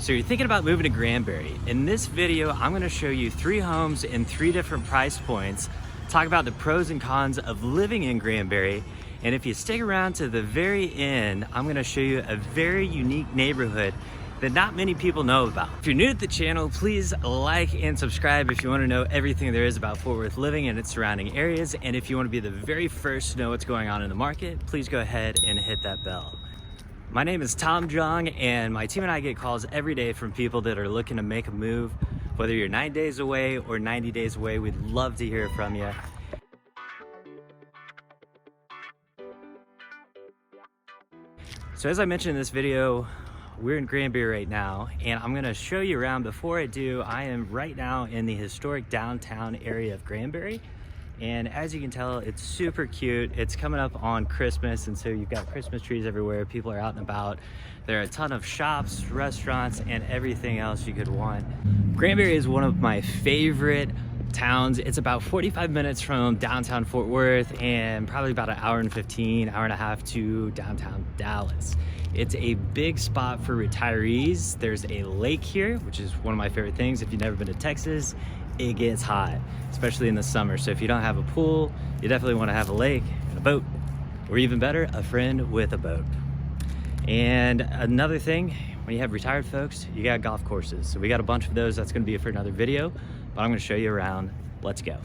So you're thinking about moving to Granbury. In this video, I'm gonna show you 3 homes in 3 different price points, talk about the pros and cons of living in Granbury, and if you stick around to the very end, I'm gonna show you a very unique neighborhood that not many people know about. If you're new to the channel, please like and subscribe if you wanna know everything there is about Fort Worth living and its surrounding areas, and if you wanna be the very first to know what's going on in the market, please go ahead and hit that bell. My name is Tom Jung, and my team and I get calls every day from people that are looking to make a move. Whether you're 9 days away or 90 days away, we'd love to hear from you. So as I mentioned in this video, we're in Granbury right now, and I'm gonna show you around. Before I do, I am right now in the historic downtown area of Granbury. And as you can tell, it's super cute. It's coming up on Christmas, and so you've got Christmas trees everywhere. People are out and about. There are a ton of shops, restaurants, and everything else you could want. Granbury is one of my favorite towns. It's about 45 minutes from downtown Fort Worth and probably about an hour and 15, hour and a half to downtown Dallas. It's a big spot for retirees. There's a lake here, which is one of my favorite things. If you've never been to Texas, it gets hot, especially in the summer. So if you don't have a pool, you definitely want to have a lake and a boat, or even better, a friend with a boat. And another thing, when you have retired folks, you got golf courses. So we got a bunch of those. That's going to be for another video, but I'm going to show you around. Let's go.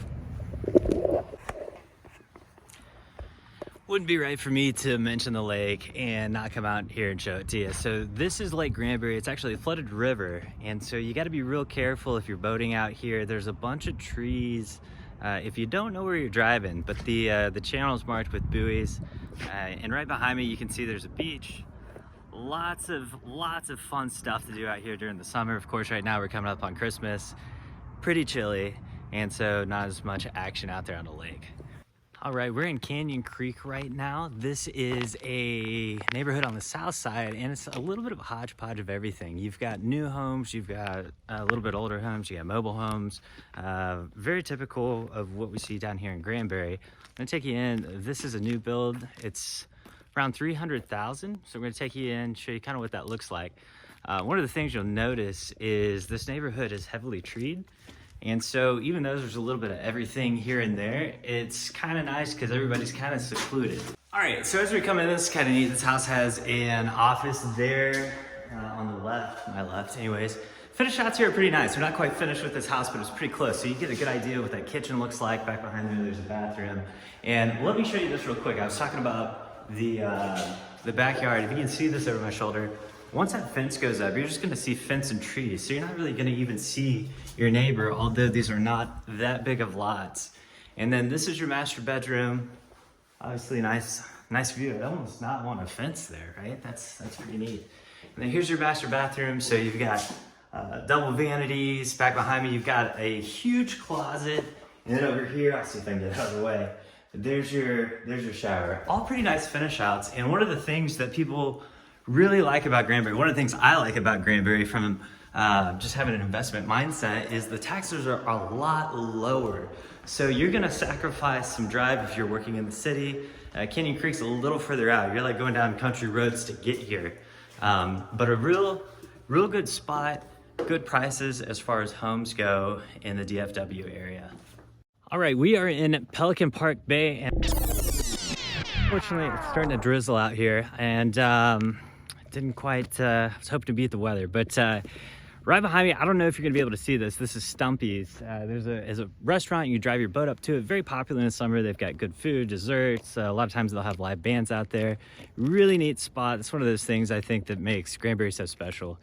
Wouldn't be right for me to mention the lake and not come out here and show it to you. So this is Lake Granbury. It's actually a flooded river, and so you got to be real careful if you're boating out here. There's a bunch of trees if you don't know where you're driving, but the channel is marked with buoys, and right behind me you can see there's a beach. Lots of fun stuff to do out here during the summer. Of course, right now we're coming up on Christmas, pretty chilly, and so not as much action out there on the lake. All right, we're in Canyon Creek right now. This is a neighborhood on the south side, and it's a little bit of a hodgepodge of everything. You've got new homes, you've got a little bit older homes, you got mobile homes, very typical of what we see down here in Granbury. I'm gonna take you in. This is a new build. It's around 300,000. So we're gonna take you in, show you kind of what that looks like. One of the things you'll notice is this neighborhood is heavily treed. And so even though there's a little bit of everything here and there, it's kind of nice because everybody's kind of secluded. All right, so as we come in, this is kind of neat. This house has an office there on the left, my left anyways. Finished shots here are pretty nice. We're not quite finished with this house, but it's pretty close. So you get a good idea what that kitchen looks like. Back behind there, there's a bathroom. And let me show you this real quick. I was talking about the backyard. If you can see this over my shoulder, once that fence goes up, you're just gonna see fence and trees. So you're not really gonna even see your neighbor, although these are not that big of lots. And then this is your master bedroom. Obviously nice view. I almost not want a fence there, right? That's pretty neat. And then here's your master bathroom. So you've got double vanities. Back behind me, you've got a huge closet. And then over here, I'll see if I can get it out of the way. There's your shower. All pretty nice finish outs. And one of the things that people really like about Granbury, one of the things I like about Granbury from just having an investment mindset, is the taxes are a lot lower. So you're gonna sacrifice some drive if you're working in the city. Canyon Creek's a little further out. You're like going down country roads to get here. But a real good spot, good prices as far as homes go in the DFW area. All right, we are in Highland Park Bay, and unfortunately it's starting to drizzle out here, and didn't quite, I was hoping to beat the weather, but right behind me, I don't know if you're gonna be able to see this. This is Stumpy's. There's a restaurant, you can drive your boat up to it. Very popular in the summer. They've got good food, desserts. A lot of times they'll have live bands out there. Really neat spot. It's one of those things I think that makes Granbury so special.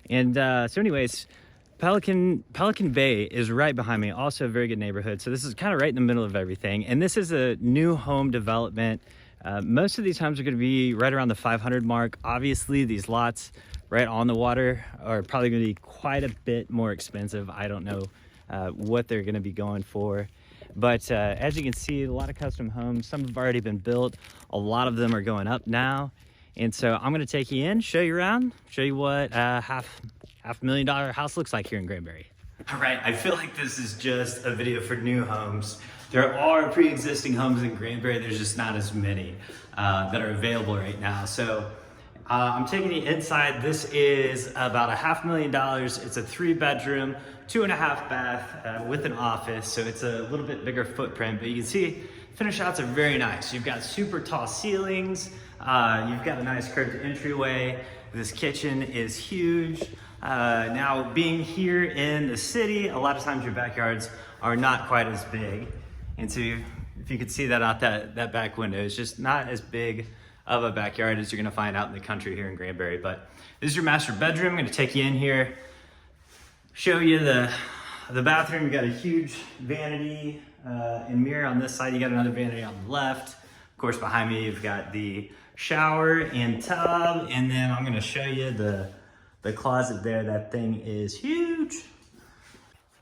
And so anyways, Pelican Bay is right behind me. Also a very good neighborhood. So this is kind of right in the middle of everything. And this is a new home development. Most of these homes are going to be right around the 500 mark. Obviously, these lots right on the water are probably going to be quite a bit more expensive. I don't know what they're going to be going for. But as you can see, a lot of custom homes. Some have already been built. A lot of them are going up now. And so I'm going to take you in, show you around, show you what $500,000 house looks like here in Granbury. All right, I feel like this is just a video for new homes. There are pre-existing homes in Granbury, there's just not as many that are available right now. So I'm taking you inside. This is about $500,000. It's a 3-bedroom, 2.5 bath with an office. So it's a little bit bigger footprint, but you can see finish outs are very nice. You've got super tall ceilings. You've got a nice curved entryway. This kitchen is huge. Now being here in the city, a lot of times your backyards are not quite as big. And so if you could see that out that back window, it's just not as big of a backyard as you're gonna find out in the country here in Granbury. But this is your master bedroom. I'm gonna take you in here, show you the bathroom. You got a huge vanity and mirror on this side. You got another vanity on the left. Of course, behind me, you've got the shower and tub. And then I'm gonna show you the closet there. That thing is huge.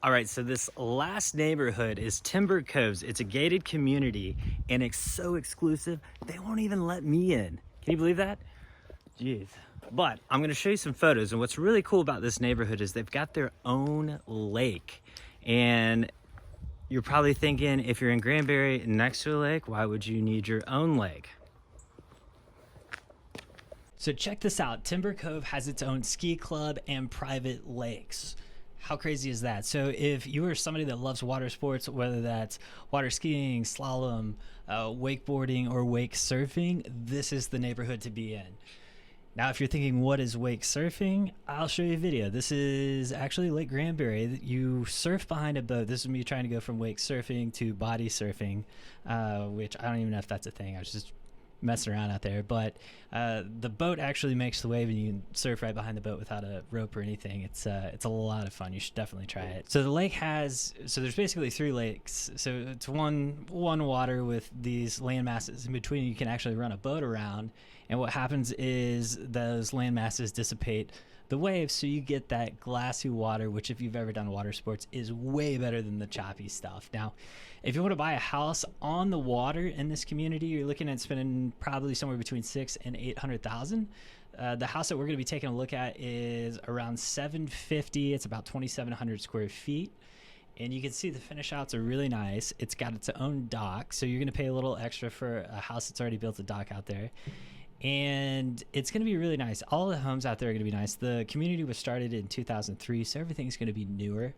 All right, so this last neighborhood is Timber Cove. It's a gated community and it's so exclusive, they won't even let me in. Can you believe that? Jeez. But I'm gonna show you some photos, and what's really cool about this neighborhood is they've got their own lake. And you're probably thinking, if you're in Granbury next to a lake, why would you need your own lake? So check this out, Timber Cove has its own ski club and private lakes. How crazy is that? So if you are somebody that loves water sports, whether that's water skiing, slalom, wakeboarding, or wake surfing, this is the neighborhood to be in. Now, if you're thinking, what is wake surfing? I'll show you a video. This is actually Lake Granbury. You surf behind a boat. This is me trying to go from wake surfing to body surfing, which I don't even know if that's a thing. I was just messing around out there, but the boat actually makes the wave and you can surf right behind the boat without a rope or anything. It's a lot of fun. You should definitely try it. So the lake there's basically 3 lakes. So it's one water with these land masses in between. You can actually run a boat around, and what happens is those land masses dissipate the waves, so you get that glassy water, which if you've ever done water sports is way better than the choppy stuff. Now, if you want to buy a house on the water in this community, you're looking at spending probably somewhere between $600,000 and $800,000. The house that we're going to be taking a look at is around $750. It's about 2,700 square feet. And you can see the finish outs are really nice. It's got its own dock, so you're going to pay a little extra for a house that's already built a dock out there. And it's going to be really nice. All the homes out there are going to be nice. The community was started in 2003, so everything's going to be newer.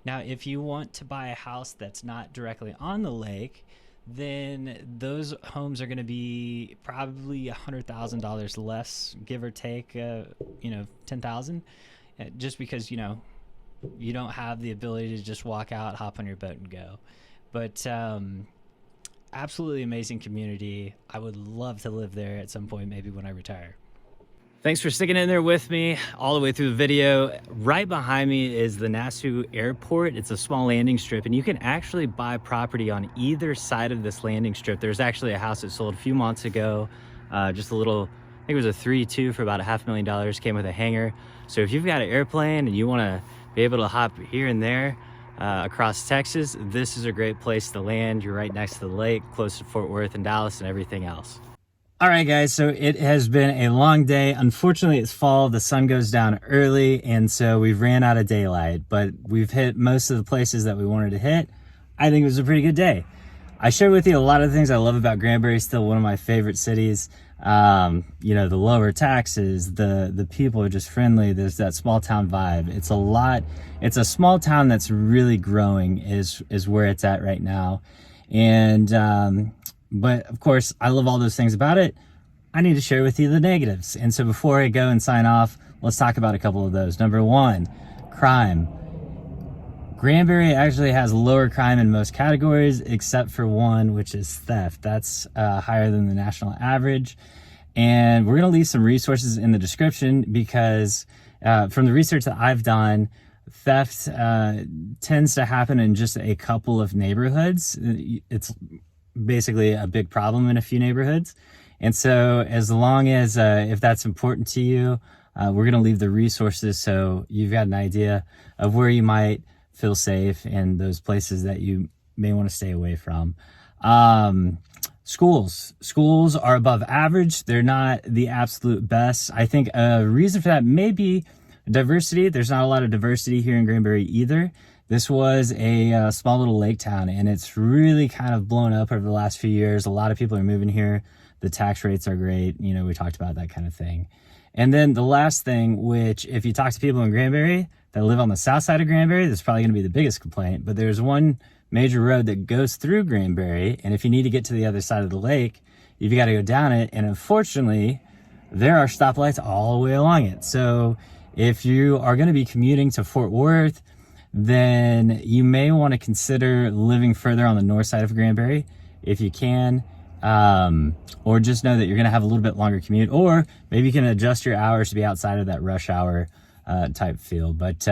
Now, if you want to buy a house that's not directly on the lake, then those homes are going to be probably $100,000 less, give or take, $10,000, just because, you don't have the ability to just walk out, hop on your boat and go. But absolutely amazing community. I would love to live there at some point, maybe when I retire. Thanks for sticking in there with me all the way through the video. Right behind me is the Nassu airport. It's a small landing strip, and you can actually buy property on either side of this landing strip. There's actually a house that sold a few months ago, just a little, I think it was a 3-2 for about $500,000, came with a hangar. So if you've got an airplane and you wanna be able to hop here and there across Texas, this is a great place to land. You're right next to the lake, close to Fort Worth and Dallas and everything else. All right, guys, so it has been a long day. Unfortunately, it's fall, the sun goes down early, and so we've ran out of daylight, but we've hit most of the places that we wanted to hit. I think it was a pretty good day. I shared with you a lot of the things I love about Granbury, still one of my favorite cities. The lower taxes, the people are just friendly. There's that small town vibe. It's a small town that's really growing is where it's at right now. And, but of course, I love all those things about it. I need to share with you the negatives. And so before I go and sign off, let's talk about a couple of those. Number 1, crime. Granbury actually has lower crime in most categories, except for one, which is theft. That's higher than the national average. And we're going to leave some resources in the description because from the research that I've done, theft tends to happen in just a couple of neighborhoods. It's basically a big problem in a few neighborhoods. And so as long as if that's important to you, we're going to leave the resources so you've got an idea of where you might feel safe and those places that you may want to stay away from. Schools are above average. They're not the absolute best. I think a reason for that may be diversity. There's not a lot of diversity here in Granbury either. This was a small little lake town, and it's really kind of blown up over the last few years. A lot of people are moving here. The tax rates are great. We talked about that kind of thing. And then the last thing, which if you talk to people in Granbury that live on the south side of Granbury, that's probably going to be the biggest complaint. But there's one major road that goes through Granbury, and if you need to get to the other side of the lake, you've got to go down it. And unfortunately, there are stoplights all the way along it. So if you are going to be commuting to Fort Worth, then you may want to consider living further on the north side of Granbury if you can, or just know that you're going to have a little bit longer commute, or maybe you can adjust your hours to be outside of that rush hour type feel. But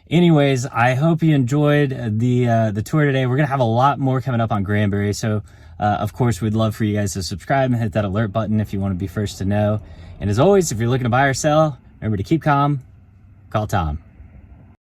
anyways, I hope you enjoyed the tour today. We're going to have a lot more coming up on Granbury, so of course we'd love for you guys to subscribe and hit that alert button if you want to be first to know. And as always, if you're looking to buy or sell, remember to keep calm, call Tom.